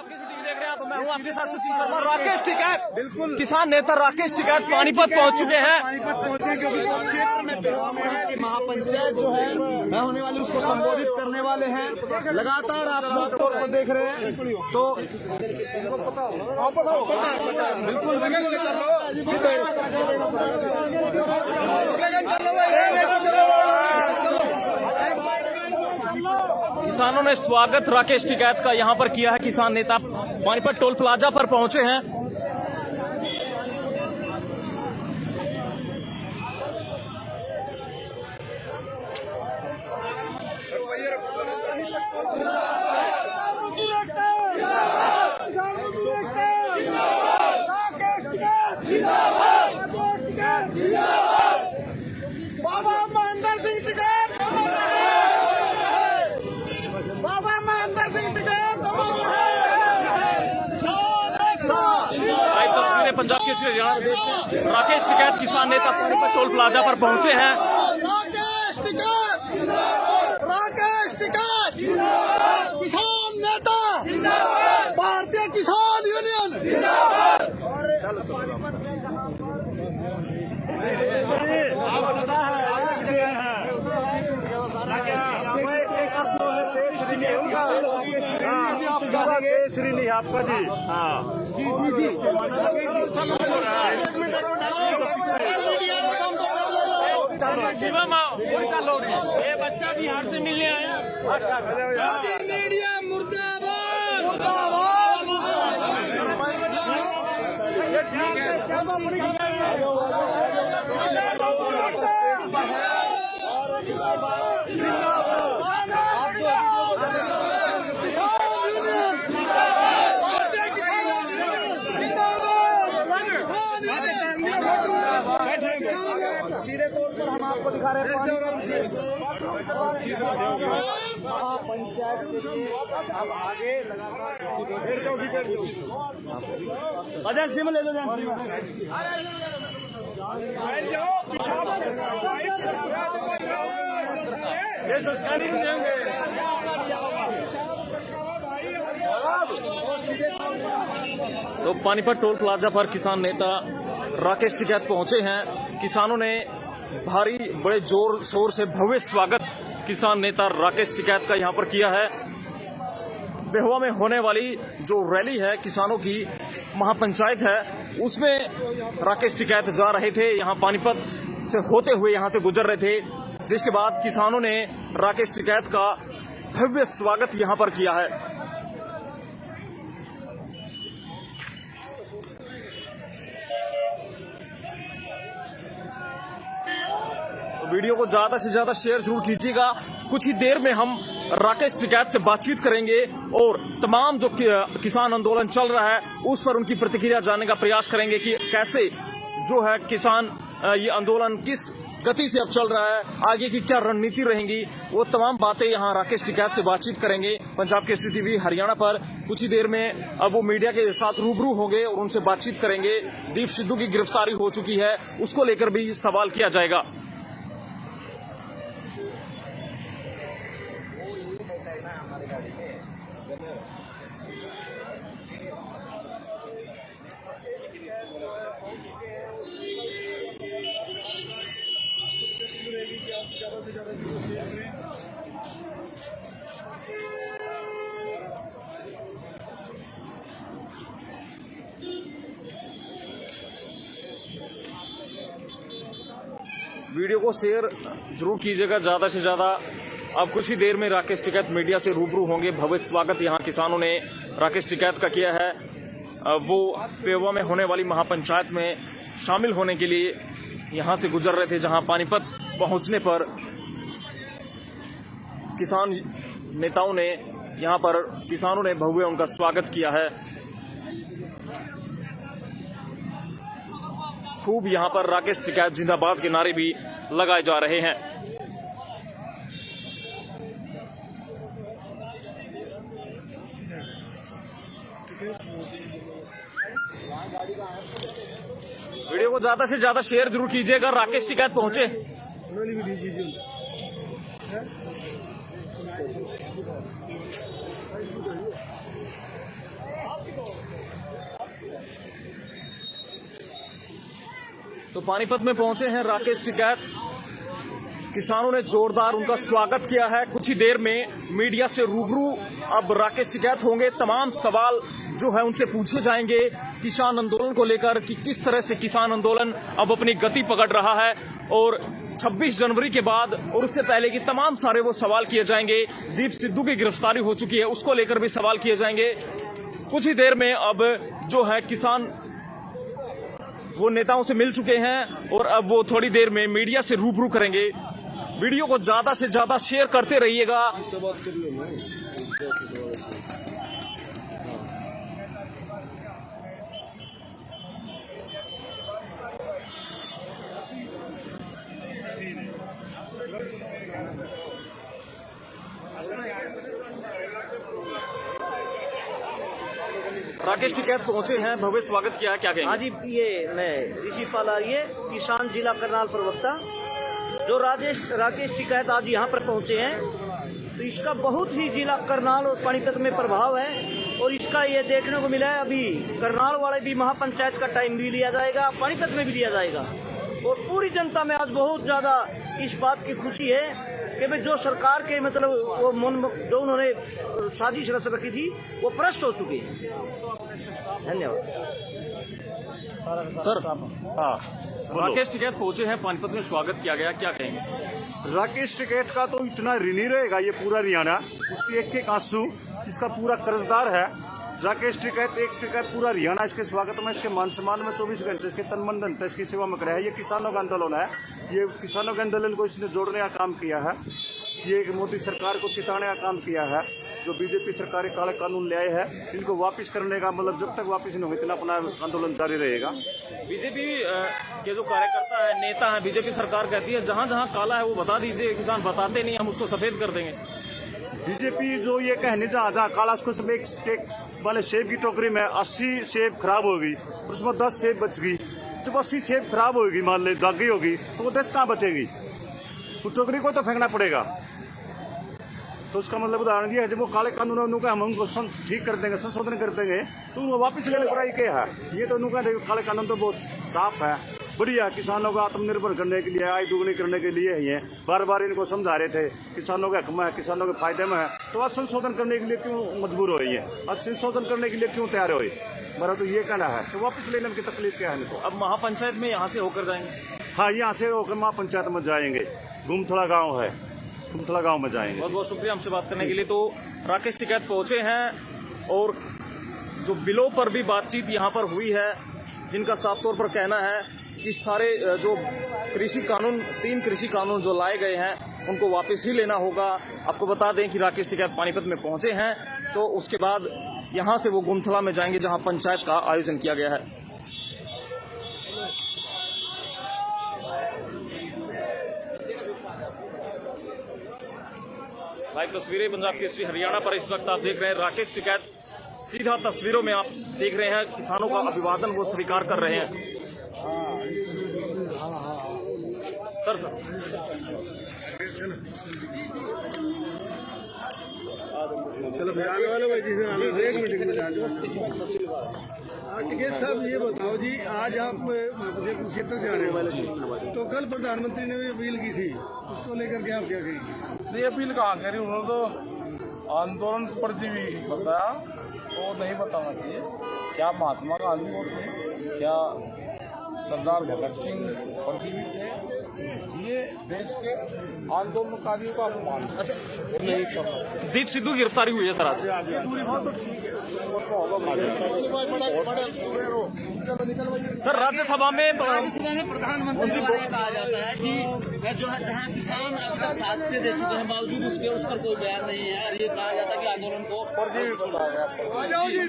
देख रहे हैं आप, मैं हूं आपके साथ सुशील शर्मा। राकेश टिकैत, बिल्कुल किसान नेता राकेश टिकैत पानीपत पहुंच चुके हैं। पानीपत पहुंचे क्योंकि क्षेत्र में महापंचायत जो है होने वाली उसको संबोधित करने वाले हैं। लगातार आप साफ तौर पर देख रहे हैं तो बिल्कुल किसानों ने स्वागत राकेश टिकैत का यहां पर किया है। किसान नेता पानीपत टोल प्लाजा पर पहुंचे हैं। पंजाब के राकेश टिकैत किसान नेता पानीपत टोल प्लाजा पर पहुंचे हैं। राकेश टिकैत किसान नेता भारतीय किसान यूनियन केसरी नहीं आपका जी। हाँ जी जी जी ये बच्चा बिहार से मिलने आया। मीडिया मुर्दाबाद सीधे तौर पर हम आपको दिखा रहे हैं पंचायत के लिए अब आगे लगातार सिम ले लो तो पानीपत टोल प्लाजा पर किसान नेता राकेश टिकैत पहुंचे हैं। किसानों ने भारी बड़े जोर शोर से भव्य स्वागत किसान नेता राकेश टिकैत का यहां पर किया है। बेहुआ में होने वाली जो रैली है किसानों की महापंचायत है उसमें राकेश टिकैत जा रहे थे। यहां पानीपत से होते हुए यहां से गुजर रहे थे, जिसके बाद किसानों ने राकेश टिकैत का भव्य स्वागत यहां पर किया है। वीडियो को ज्यादा से ज्यादा शेयर जरूर कीजिएगा। कुछ ही देर में हम राकेश टिकैत से बातचीत करेंगे और तमाम जो किसान आंदोलन चल रहा है उस पर उनकी प्रतिक्रिया जानने का प्रयास करेंगे कि कैसे जो है किसान ये आंदोलन किस गति से अब चल रहा है, आगे की क्या रणनीति रहेंगी, वो तमाम बातें यहाँ राकेश टिकैत से बातचीत करेंगे। पंजाब केसरी टीवी हरियाणा पर कुछ ही देर में अब वो मीडिया के साथ रूबरू होंगे और उनसे बातचीत करेंगे। दीप सिद्धू की गिरफ्तारी हो चुकी है, उसको लेकर भी सवाल किया जाएगा। वीडियो को शेयर जरूर कीजिएगा ज्यादा से ज्यादा। अब कुछ ही देर में राकेश टिकैत मीडिया से रूबरू होंगे। भव्य स्वागत यहां किसानों ने राकेश टिकैत का किया है। वो पेवा में होने वाली महापंचायत में शामिल होने के लिए यहां से गुजर रहे थे, जहां पानीपत पहुंचने पर किसान नेताओं ने यहां पर किसानों ने भव्य उनका स्वागत किया है। खूब यहां पर राकेश टिकैत जिंदाबाद के नारे भी लगाए जा रहे हैं। वीडियो को ज्यादा से ज्यादा शेयर जरूर कीजिएगा। राकेश टिकैत पहुंचे। तो पानीपत में पहुंचे हैं राकेश टिकैत। किसानों ने जोरदार उनका स्वागत किया है। कुछ ही देर में मीडिया से रूबरू अब राकेश टिकैत होंगे। तमाम सवाल जो है उनसे पूछे जाएंगे किसान आंदोलन को लेकर कि किस तरह से किसान आंदोलन अब अपनी गति पकड़ रहा है और 26 जनवरी के बाद और उससे पहले की तमाम सारे वो सवाल किए जाएंगे। दीप सिद्धू की गिरफ्तारी हो चुकी है, उसको लेकर भी सवाल किए जाएंगे। कुछ ही देर में अब जो है किसान वो नेताओं से मिल चुके हैं और अब वो थोड़ी देर में मीडिया से रूबरू करेंगे। वीडियो को ज्यादा से ज्यादा शेयर करते रहिएगा। राकेश टिकैत पहुंचे हैं, भव्य स्वागत किया है, क्या कहेंगे? हाँ जी, ये मैं ऋषि पाल आ रही है, किसान जिला करनाल प्रवक्ता। जो राकेश टिकैत आज यहाँ पर पहुँचे हैं तो इसका बहुत ही जिला करनाल और पानीपत में प्रभाव है और इसका ये देखने को मिला है। अभी करनाल वाले भी महापंचायत का टाइम भी लिया जाएगा, पानीपत में भी लिया जाएगा और पूरी जनता में आज बहुत ज़्यादा इस बात की खुशी है कि भाई जो सरकार के मतलब वो जो उन्होंने साजिश रच रखी थी वो प्रस्त हो चुकी है। धन्यवाद सर। हाँ, राकेश टिकैत पहुंचे हैं, पानीपत में स्वागत किया गया, क्या कहेंगे? राकेश टिकैत का तो इतना ऋणी रहेगा ये पूरा हरियाणा, उसकी एक एक आंसू इसका पूरा कर्जदार है। राकेश टिकैत एक टिकैत पूरा हरियाणा इसके स्वागत में, इसके मान सम्मान में 24 घंटे इसके तन मन धन इसकी सेवा में खड़ा है। ये किसानों का आंदोलन है, ये किसानों के आंदोलन को इसने जोड़ने का काम किया है। ये मोदी सरकार को चिताने का काम किया है। जो बीजेपी सरकार काले कानून ले आए हैं इनको वापस करने का मतलब जब तक वापस नहीं होगा इतना अपना आंदोलन जारी रहेगा। बीजेपी के जो कार्यकर्ता है, नेता है, बीजेपी सरकार कहती है जहां जहां काला है वो बता दीजिए, किसान बताते नहीं, हम उसको सफेद कर देंगे। बीजेपी जो ये कहने जहाँ जहाँ काला उसको सब एक वाले सेब की टोकरी में 80 सेब खराब होगी और उसमें 10 सेब बच गई। जब 80 सेब खराब होगी, मान ले दाग गई होगी, तो वो 10 कहाँ बचेगी? तो टोकरी को तो फेंकना पड़ेगा। तो उसका मतलब उदाहरण ये है, जब वो काले कानून उनका हम उनको ठीक कर देंगे, संशोधन कर देंगे तो उनको वापस लेने पर क्या है? ये तो उनका काले कानून तो बहुत साफ है, बढ़िया। किसानों को आत्मनिर्भर करने के लिए, आय दुगनी करने के लिए ही है। बार बार इनको समझा रहे थे किसानों के हक में है, किसानों के फायदे में है, तो आज संशोधन करने के लिए क्यों मजबूर हो है? आज संशोधन करने के लिए क्यों तैयार हो? मेरा तो ये कहना है कि वापस लेने की तकलीफ क्या है इनको। अब महापंचायत में यहाँ से होकर जाएंगे? हाँ, यहाँ से होकर महापंचायत में जाएंगे। गुमथला गाँव है, गुमथला गाँव में जाएंगे। बहुत बहुत शुक्रिया हमसे बात करने के लिए। तो राकेश टिकैत पहुंचे हैं और जो बिलों पर भी बातचीत यहाँ पर हुई है, जिनका साफ तौर पर कहना है कि सारे जो कृषि कानून 3 कृषि कानून जो लाए गए हैं उनको वापस ही लेना होगा। आपको बता दें कि राकेश टिकैत पानीपत में पहुंचे हैं, तो उसके बाद यहां से वो गुमथला में जाएंगे जहां पंचायत का आयोजन किया गया है। लाइव तस्वीरें पंजाब केसरी हरियाणा पर इस वक्त आप देख रहे हैं। राकेश टिकैत सीधा तस्वीरों में आप देख रहे हैं, किसानों का अभिवादन वो स्वीकार कर रहे हैं। सर चलो आने वाले भाई एक मीटिंग में जाना। टिकैत साहब ये बताओ जी, आज आप क्षेत्र से आ रहे हो तो कल प्रधानमंत्री ने भी अपील की थी, उसको लेकर के आप क्या कहेंगे? नहीं, अपील कहाँ करी, उन्होंने तो आंदोलन पर भी बताया, वो नहीं बताना चाहिए। क्या महात्मा गांधी और थे, क्या सरदार भगत सिंह परजीवी थे? ये देश के आंदोलनकारियों का अपमान। अच्छा, नहीं करना। दीप सिद्धू की गिरफ्तारी हुई है सर आज। सर राज्यसभा में प्रधानमंत्री को कहा जाता है कि जो है जहाँ किसान अपना साथ दे चुके हैं बावजूद उसके उस पर कोई बयान नहीं है, और ये कहा जाता है कि आंदोलन को छोड़ा गया। ये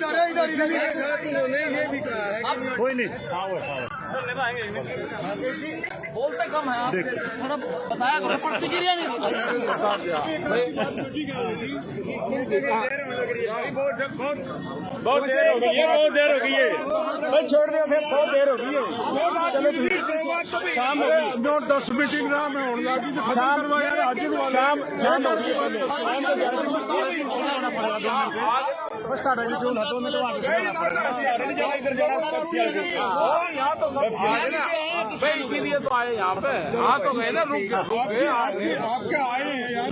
भी कहा है कि कोई नहीं, बोलते कम है आप, थोड़ा बताया करो, प्रतिक्रिया नहीं बहुत देर हो गई है, बहुत देर हो गई है भाई, छोड़ दो फिर, बहुत देर हो गई है। शाम 9-10 मीटिंग रहा मैं होने लगी तो खत्म करवाया शाम यहाँ तो सब आए ना भाई, इसीलिए तो आए यहाँ पे। हाँ तो गए ना, रुक गए आपके आए हैं यार।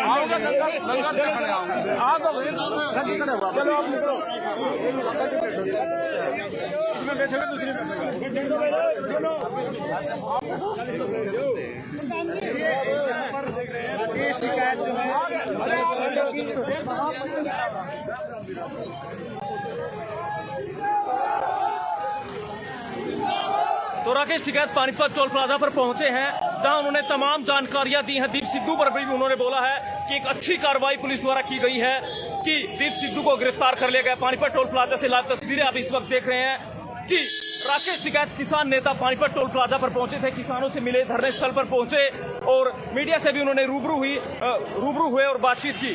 आओगे लंगर देखने आओगे। हाँ तो गए। चलो आप निकलो। राकेश टिकैत जो है तो राकेश टिकैत पानीपत टोल प्लाजा पर पहुंचे हैं, जहां उन्होंने तमाम जानकारियां दी हैं। दीप सिद्धू पर भी उन्होंने बोला है कि एक अच्छी कार्रवाई पुलिस द्वारा की गई है कि दीप सिद्धू को गिरफ्तार कर लिया गया। पानीपत टोल प्लाजा से लाइव तस्वीरें आप इस वक्त देख रहे हैं कि राकेश टिकैत किसान नेता पानीपत टोल प्लाजा पर पहुंचे थे, किसानों से मिले, धरने स्थल पर पहुंचे और मीडिया से भी उन्होंने रूबरू हुए और बातचीत की।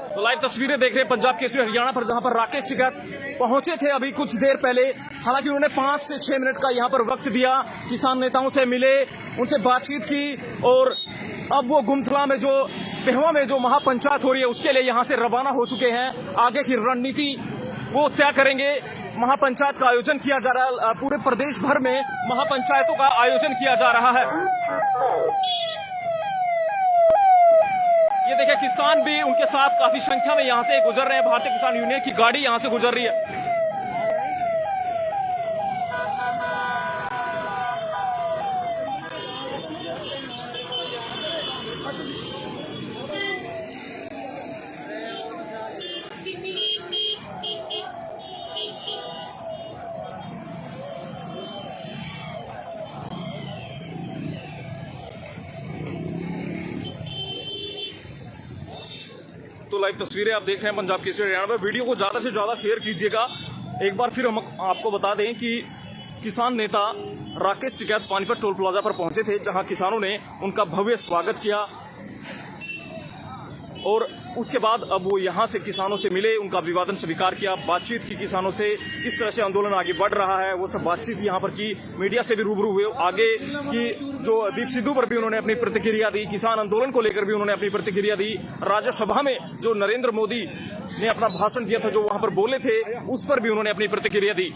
तो लाइव तस्वीरें देख रहे हैं पंजाब केसरी हरियाणा पर, जहां पर राकेश टिकैत पहुंचे थे अभी कुछ देर पहले। हालांकि उन्होंने 5 से 6 मिनट का यहां पर वक्त दिया, किसान नेताओं से मिले, उनसे बातचीत की और अब वो गुमथला में जो पेहवा में जो महापंचायत हो रही है उसके लिए यहां से रवाना हो चुके हैं। आगे की रणनीति वो तय करेंगे। महापंचायत का आयोजन किया जा रहा है, पूरे प्रदेश भर में महापंचायतों का आयोजन किया जा रहा है। ये देखिए किसान भी उनके साथ काफी संख्या में यहां से गुजर रहे हैं। भारतीय किसान यूनियन की गाड़ी यहां से गुजर रही है। तो लाइव तस्वीरें आप देख रहे हैं पंजाब केसरी हरियाणा में। वीडियो को ज्यादा से ज्यादा शेयर कीजिएगा। एक बार फिर हम आपको बता दें कि किसान नेता राकेश टिकैत पानीपत टोल प्लाजा पर पहुंचे थे, जहां किसानों ने उनका भव्य स्वागत किया और उसके बाद अब वो यहां से किसानों से मिले, उनका अभिवादन स्वीकार किया, बातचीत की किसानों से, किस तरह से आंदोलन आगे बढ़ रहा है वो सब बातचीत यहां पर की। मीडिया से भी रूबरू हुए। आगे की जो दीप सिद्धू पर भी उन्होंने अपनी प्रतिक्रिया दी, किसान आंदोलन को लेकर भी उन्होंने अपनी प्रतिक्रिया दी। राज्यसभा में जो नरेंद्र मोदी ने अपना भाषण दिया था, जो वहां पर बोले थे, उस पर भी उन्होंने अपनी प्रतिक्रिया दी।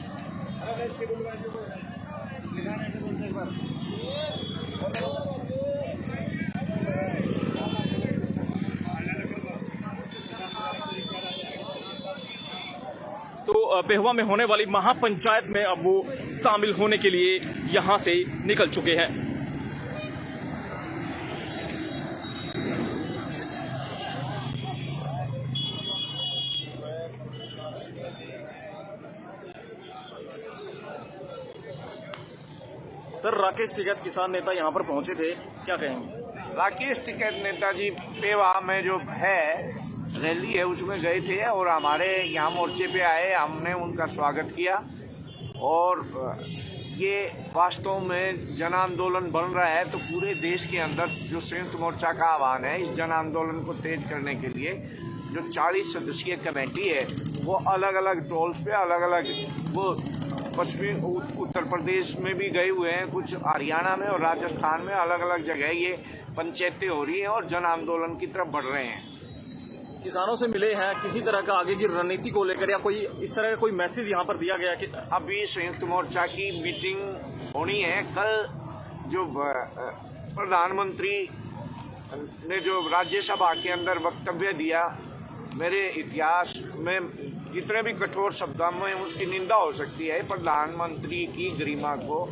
तो पेहवा में होने वाली महापंचायत में अब वो शामिल होने के लिए यहां से निकल चुके हैं। सर, राकेश टिकैत किसान नेता यहां पर पहुंचे थे, क्या कहेंगे? राकेश टिकैत नेताजी पेवा में जो है रैली है उसमें गए थे और हमारे यहाँ मोर्चे पे आए, हमने उनका स्वागत किया और ये वास्तव में जन आंदोलन बन रहा है। तो पूरे देश के अंदर जो संयुक्त मोर्चा का आह्वान है इस जन आंदोलन को तेज करने के लिए, जो 40 सदस्यीय कमेटी है वो अलग अलग टोल्स पे अलग अलग वो पश्चिमी उत्तर प्रदेश में भी गए हुए हैं, कुछ हरियाणा में और राजस्थान में अलग अलग जगह ये पंचायतें हो रही हैं और जन आंदोलन की तरफ बढ़ रहे हैं। किसानों से मिले हैं, किसी तरह का आगे की रणनीति को लेकर या कोई इस तरह का कोई मैसेज यहाँ पर दिया गया कि अभी संयुक्त मोर्चा की मीटिंग होनी है। कल जो प्रधानमंत्री ने जो राज्यसभा के अंदर वक्तव्य दिया, मेरे इतिहास में जितने भी कठोर शब्दों में उसकी निंदा हो सकती है, प्रधानमंत्री की गरिमा को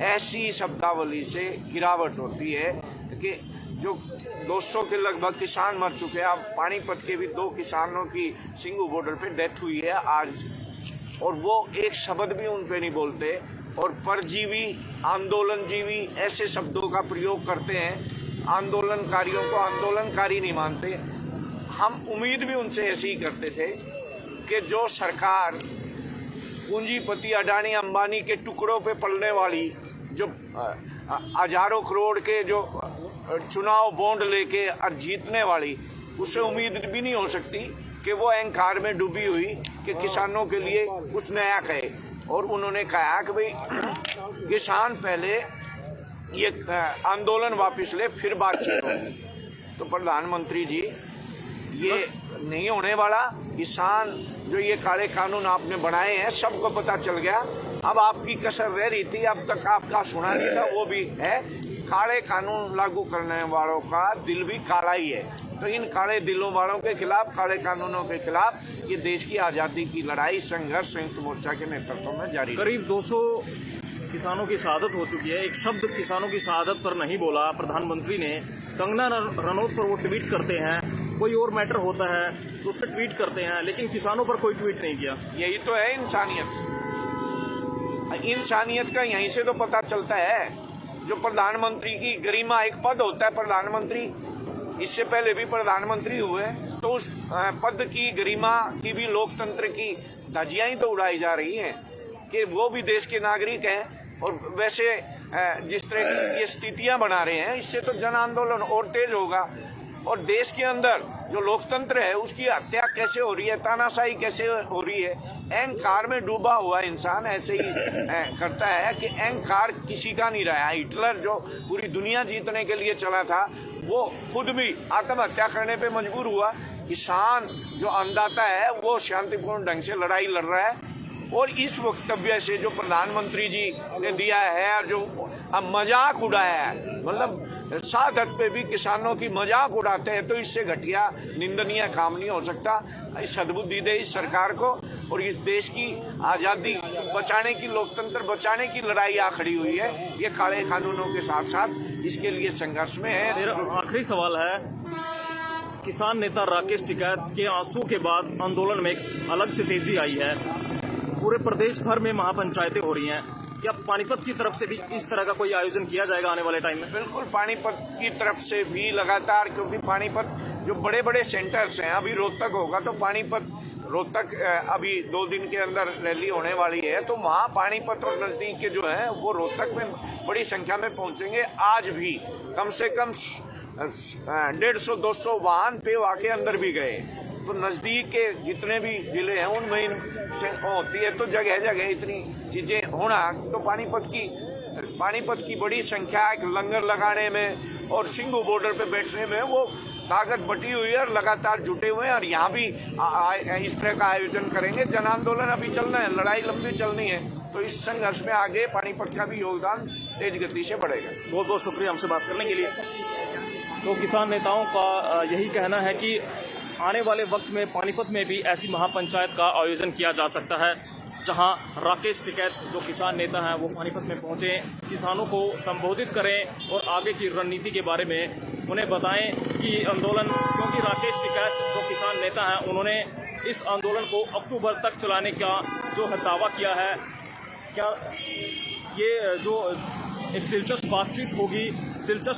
ऐसी शब्दावली से गिरावट होती है कि जो 200 के लगभग किसान मर चुके हैं। अब पानीपत के भी 2 किसानों की सिंगू बॉर्डर पे डेथ हुई है आज, और वो एक शब्द भी उन पे नहीं बोलते और परजीवी, आंदोलनजीवी ऐसे शब्दों का प्रयोग करते हैं। आंदोलनकारियों को आंदोलनकारी नहीं मानते। हम उम्मीद भी उनसे ऐसे ही करते थे कि जो सरकार पूंजीपति अडानी अंबानी के टुकड़ों पे पलने वाली, जो हजारों करोड़ के जो चुनाव बॉन्ड लेके जीतने वाली, उससे उम्मीद भी नहीं हो सकती कि वो अहंकार में डूबी हुई कि किसानों के लिए कुछ नया कहे। और उन्होंने कहा कि भाई किसान पहले ये आंदोलन वापस ले फिर बातचीत होगी। तो प्रधानमंत्री जी ये नहीं होने वाला। किसान जो ये काले कानून आपने बनाए हैं सबको पता चल गया। अब आपकी कसर रह रही थी, अब तक आपका सुना नहीं था, वो भी है। काले कानून लागू करने वालों का दिल भी काला ही है। तो इन काले दिलों वालों के खिलाफ, काले कानूनों के खिलाफ ये देश की आज़ादी की लड़ाई संघर्ष संयुक्त मोर्चा के नेतृत्व में जारी है। करीब 200 किसानों की शहादत हो चुकी है। एक शब्द किसानों की शहादत पर नहीं बोला प्रधानमंत्री ने। कंगना रनौत पर वो ट्वीट करते हैं, कोई और मैटर होता है तो उस पर ट्वीट करते हैं, लेकिन किसानों पर कोई ट्वीट नहीं किया। यही तो है इंसानियत। इंसानियत का यहीं से तो पता चलता है। जो प्रधानमंत्री की गरिमा, एक पद होता है प्रधानमंत्री, इससे पहले भी प्रधानमंत्री हुए, तो उस पद की गरिमा की भी लोकतंत्र की धज्जियां ही तो उड़ाई जा रही हैं कि वो भी देश के नागरिक हैं। और वैसे जिस तरह की ये स्थितियां बना रहे हैं, इससे तो जन आंदोलन और तेज होगा। और देश के अंदर जो लोकतंत्र है उसकी हत्या कैसे हो रही है, तानाशाही कैसे हो रही है। अहंकार में डूबा हुआ इंसान ऐसे ही करता है कि अहंकार किसी का नहीं रहा। हिटलर जो पूरी दुनिया जीतने के लिए चला था, वो खुद भी आत्महत्या करने पे मजबूर हुआ। किसान जो अन्नदाता है वो शांतिपूर्ण ढंग से लड़ाई लड़ रहा है। और इस वक्तव्य से जो प्रधानमंत्री जी ने दिया है, जो मजाक उड़ाया है, मतलब साथ हद पे भी किसानों की मजाक उड़ाते हैं, तो इससे घटिया निंदनीय काम नहीं हो सकता। सद्बुद्धि दे इस सरकार को। और इस देश की आज़ादी बचाने की, लोकतंत्र बचाने की लड़ाई आ खड़ी हुई है। ये काले कानूनों के साथ साथ इसके लिए संघर्ष में है। मेरा आखिरी सवाल है, किसान नेता राकेश टिकैत के आंसू के बाद आंदोलन में एक अलग से तेजी आई है। पूरे प्रदेश भर में महापंचायतें हो रही हैं। क्या पानीपत की तरफ से भी इस तरह का कोई आयोजन किया जाएगा आने वाले टाइम में? बिल्कुल, पानीपत की तरफ से भी लगातार, क्योंकि पानीपत जो बड़े बड़े सेंटर्स हैं, अभी रोहतक होगा तो रोहतक अभी 2 दिन के अंदर रैली होने वाली है, तो वहाँ पानीपत और नज़दीक के जो हैं वो रोहतक में बड़ी संख्या में पहुँचेंगे। आज भी कम से कम 150-200 वाहन पे वाके अंदर भी गए। तो नज़दीक के जितने भी जिले हैं उनमें से होती है। तो जगह जगह इतनी चीज़ें होना, तो पानीपत की बड़ी संख्या एक लंगर लगाने में और सिंघू बॉर्डर पे बैठने में वो ताकत बटी हुई है और लगातार जुटे हुए हैं। और यहाँ भी इस तरह का आयोजन करेंगे। जन आंदोलन अभी चलना है, लड़ाई लंबी चलनी है, तो इस संघर्ष में आगे पानीपत का भी योगदान तेज गति से बढ़ेगा। बहुत बहुत शुक्रिया हमसे बात करने के लिए। तो किसान नेताओं का यही कहना है कि आने वाले वक्त में पानीपत में भी ऐसी महापंचायत का आयोजन किया जा सकता है, जहां राकेश टिकैत जो किसान नेता हैं वो पानीपत में पहुंचे, किसानों को संबोधित करें और आगे की रणनीति के बारे में उन्हें बताएं कि आंदोलन, क्योंकि राकेश टिकैत जो किसान नेता हैं उन्होंने इस आंदोलन को अक्टूबर तक चलाने का जो है दावा किया है। क्या ये जो एक दिलचस्प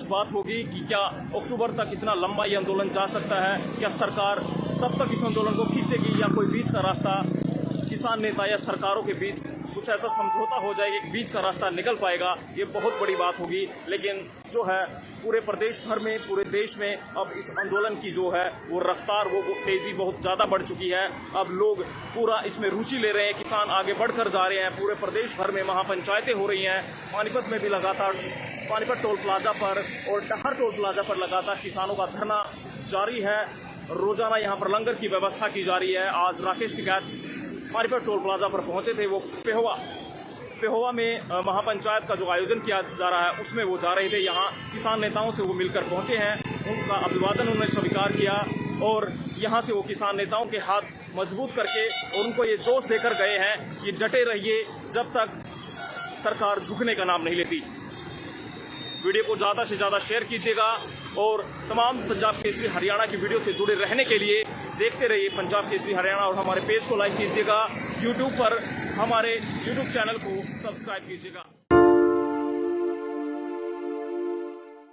बात होगी कि क्या अक्टूबर तक इतना लंबा ये आंदोलन जा सकता है? क्या सरकार तब तक इस आंदोलन को खींचेगी या कोई बीच का रास्ता किसान नेता या सरकारों के बीच कुछ ऐसा समझौता हो जाएगा कि बीच का रास्ता निकल पाएगा? ये बहुत बड़ी बात होगी। लेकिन जो है पूरे प्रदेश भर में, पूरे देश में अब इस आंदोलन की जो है वो रफ्तार, वो तेज़ी बहुत ज़्यादा बढ़ चुकी है। अब लोग पूरा इसमें रुचि ले रहे हैं, किसान आगे बढ़कर जा रहे हैं। पूरे प्रदेश भर में महापंचायतें हो रही हैं। पानीपत में भी लगातार, पानीपत टोल प्लाजा पर और डहर टोल प्लाजा पर लगातार किसानों का धरना जारी है। रोजाना यहाँ पर लंगर की व्यवस्था की जा रही है। आज राकेश टिकैत पानीपत टोल प्लाजा पर पहुंचे थे। वो पेहोवा में महापंचायत का जो आयोजन किया जा रहा है उसमें वो जा रहे थे। यहाँ किसान नेताओं से वो मिलकर पहुंचे हैं, उनका अभिवादन उन्होंने स्वीकार किया और यहाँ से वो किसान नेताओं के हाथ मजबूत करके और उनको ये जोश देकर गए हैं कि डटे रहिए जब तक सरकार झुकने का नाम नहीं लेती। वीडियो को ज़्यादा से ज़्यादा शेयर कीजिएगा और तमाम पंजाब केसरी हरियाणा की वीडियो से जुड़े रहने के लिए देखते रहिए पंजाब केसरी हरियाणा और हमारे पेज को लाइक कीजिएगा। यूट्यूब पर हमारे यूट्यूब चैनल को सब्सक्राइब कीजिएगा।